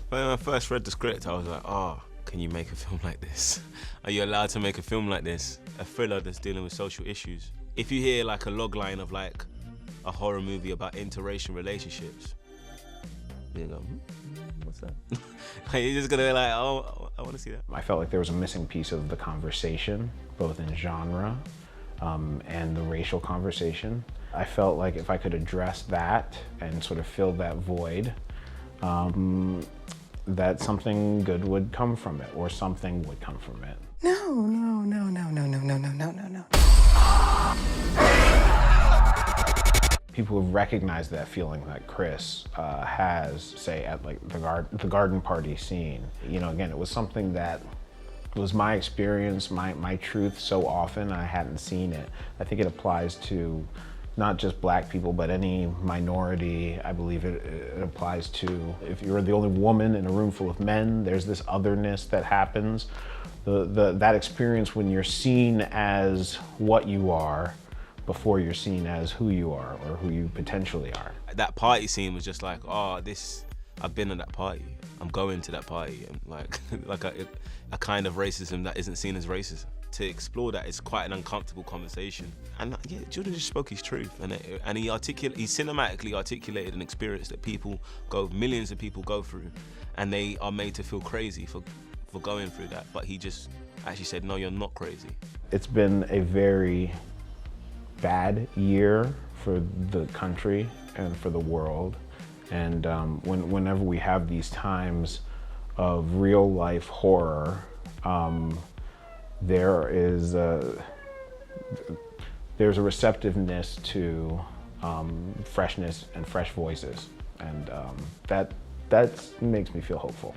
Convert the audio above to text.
When I first read the script, I was like, oh, can you make a film like this? Are you allowed to make a film like this? A thriller that's dealing with social issues. If you hear like a log line of like a horror movie about interracial relationships, you go, what's that? Like, you're just gonna be like, oh, I wanna see that. I felt like there was a missing piece of the conversation, both in genre and the racial conversation. I felt like if I could address that and sort of fill that void, that something good would come from it, or something would come from it. No, no, no, no, no, no, no, no, no, no, no. People have recognized that feeling that Chris has, say, at like the garden party scene. You know, again, it was something that was my experience, my truth so often, I hadn't seen it. I think it applies to not just black people, but any minority. I believe it applies to, if you're the only woman in a room full of men, there's this otherness that happens. That experience when you're seen as what you are before you're seen as who you are or who you potentially are. That party scene was just like, oh, I've been at that party. I'm going to that party. And like a kind of racism that isn't seen as racism. To explore that is quite an uncomfortable conversation. And yeah, Jordan just spoke his truth, and he cinematically articulated an experience that millions of people go through, and they are made to feel crazy for going through that. But he just actually said, no, you're not crazy. It's been a very bad year for the country and for the world. And whenever we have these times of real life horror, there's a receptiveness to freshness and fresh voices, and that makes me feel hopeful.